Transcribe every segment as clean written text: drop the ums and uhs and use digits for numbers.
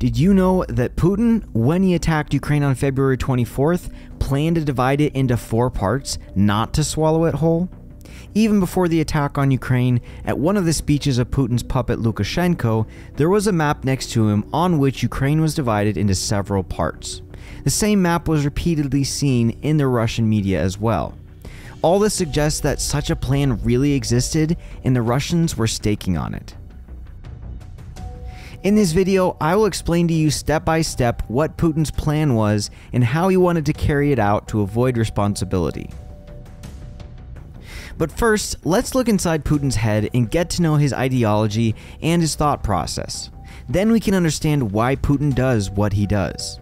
Did you know that Putin, when he attacked Ukraine on February 24th, planned to divide it into 4 parts, not to swallow it whole? Even before the attack on Ukraine, at one of the speeches of Putin's puppet Lukashenko, there was a map next to him on which Ukraine was divided into several parts. The same map was repeatedly seen in the Russian media as well. All this suggests that such a plan really existed and the Russians were staking on it. In this video, I will explain to you step by step what Putin's plan was and how he wanted to carry it out to avoid responsibility. But first, let's look inside Putin's head and get to know his ideology and his thought process. Then we can understand why Putin does what he does.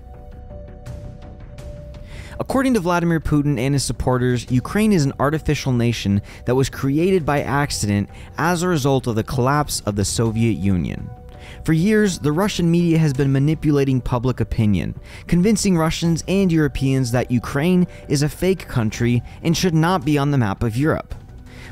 According to Vladimir Putin and his supporters, Ukraine is an artificial nation that was created by accident as a result of the collapse of the Soviet Union. For years, the Russian media has been manipulating public opinion, convincing Russians and Europeans that Ukraine is a fake country and should not be on the map of Europe.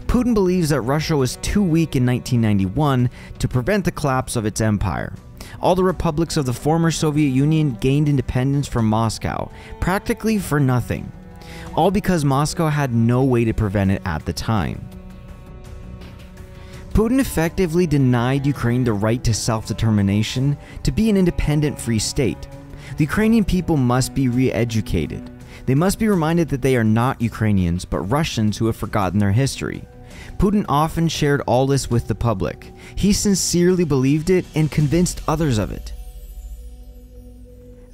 Putin believes that Russia was too weak in 1991 to prevent the collapse of its empire. All the republics of the former Soviet Union gained independence from Moscow, practically for nothing. All because Moscow had no way to prevent it at the time. Putin effectively denied Ukraine the right to self-determination, to be an independent free state. The Ukrainian people must be re-educated. They must be reminded that they are not Ukrainians, but Russians who have forgotten their history. Putin often shared all this with the public. He sincerely believed it and convinced others of it.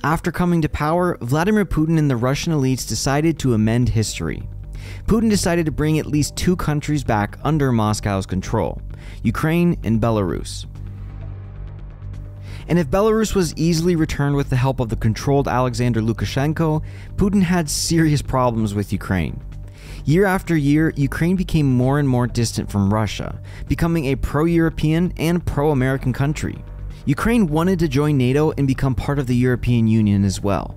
After coming to power, Vladimir Putin and the Russian elites decided to amend history. Putin decided to bring at least 2 countries back under Moscow's control: Ukraine and Belarus. And if Belarus was easily returned with the help of the controlled Alexander Lukashenko, Putin had serious problems with Ukraine. Year after year, Ukraine became more and more distant from Russia, becoming a pro-European and pro-American country. Ukraine wanted to join NATO and become part of the European Union as well.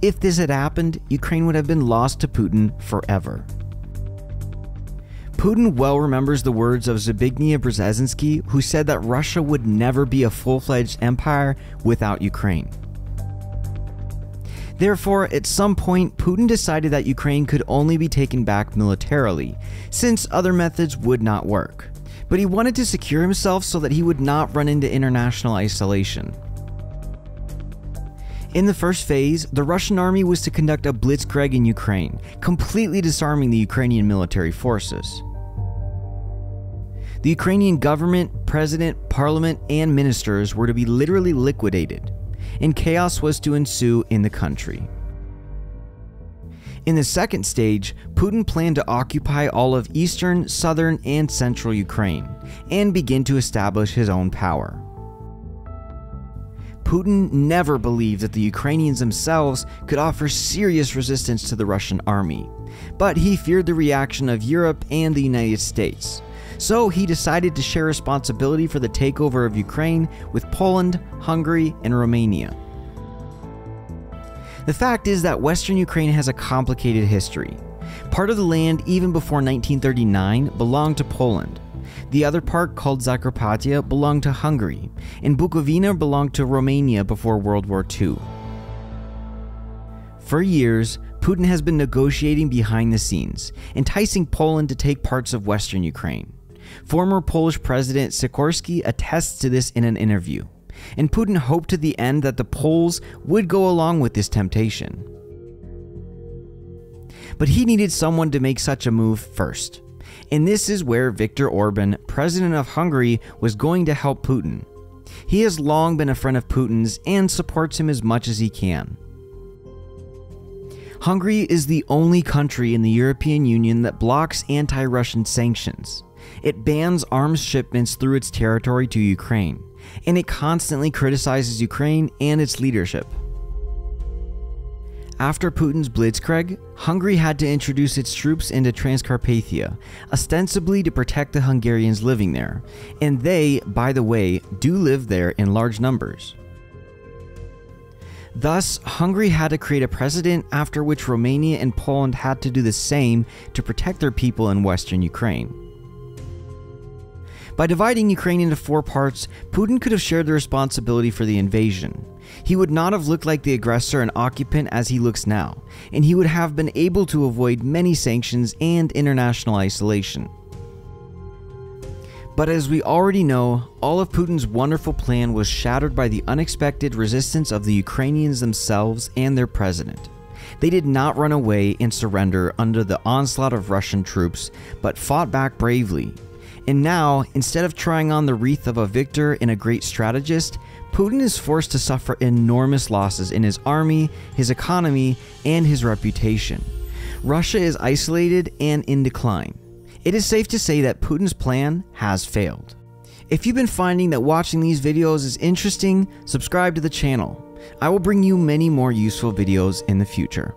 If this had happened, Ukraine would have been lost to Putin forever. Putin well remembers the words of Zbigniew Brzezinski, who said that Russia would never be a full-fledged empire without Ukraine. Therefore, at some point, Putin decided that Ukraine could only be taken back militarily, since other methods would not work. But he wanted to secure himself so that he would not run into international isolation. In the first phase, the Russian army was to conduct a blitzkrieg in Ukraine, completely disarming the Ukrainian military forces. The Ukrainian government, president, parliament, and ministers were to be literally liquidated, and chaos was to ensue in the country. In the second stage, Putin planned to occupy all of eastern, southern, and central Ukraine, and begin to establish his own power. Putin never believed that the Ukrainians themselves could offer serious resistance to the Russian army, but he feared the reaction of Europe and the United States. So he decided to share responsibility for the takeover of Ukraine with Poland, Hungary, and Romania. The fact is that Western Ukraine has a complicated history. Part of the land, even before 1939, belonged to Poland. The other part, called Zakarpattia, belonged to Hungary, and Bukovina belonged to Romania before World War II. For years, Putin has been negotiating behind the scenes, enticing Poland to take parts of Western Ukraine. Former Polish President Sikorski attests to this in an interview, and Putin hoped to the end that the Poles would go along with this temptation. But he needed someone to make such a move first, and this is where Viktor Orban, president of Hungary, was going to help Putin. He has long been a friend of Putin's and supports him as much as he can. Hungary is the only country in the European Union that blocks anti-Russian sanctions. It bans arms shipments through its territory to Ukraine, and it constantly criticizes Ukraine and its leadership. After Putin's blitzkrieg, Hungary had to introduce its troops into Transcarpathia, ostensibly to protect the Hungarians living there, and they, by the way, do live there in large numbers. Thus, Hungary had to create a precedent after which Romania and Poland had to do the same to protect their people in Western Ukraine. By dividing Ukraine into 4 parts, Putin could have shared the responsibility for the invasion. he would not have looked like the aggressor and occupant as he looks now, and he would have been able to avoid many sanctions and international isolation. But as we already know, all of Putin's wonderful plan was shattered by the unexpected resistance of the Ukrainians themselves and their president. They did not run away and surrender under the onslaught of Russian troops, but fought back bravely. And now, instead of trying on the wreath of a victor and a great strategist, Putin is forced to suffer enormous losses in his army, his economy, and his reputation. Russia is isolated and in decline. It is safe to say that Putin's plan has failed. If you've been finding that watching these videos is interesting, subscribe to the channel. I will bring you many more useful videos in the future.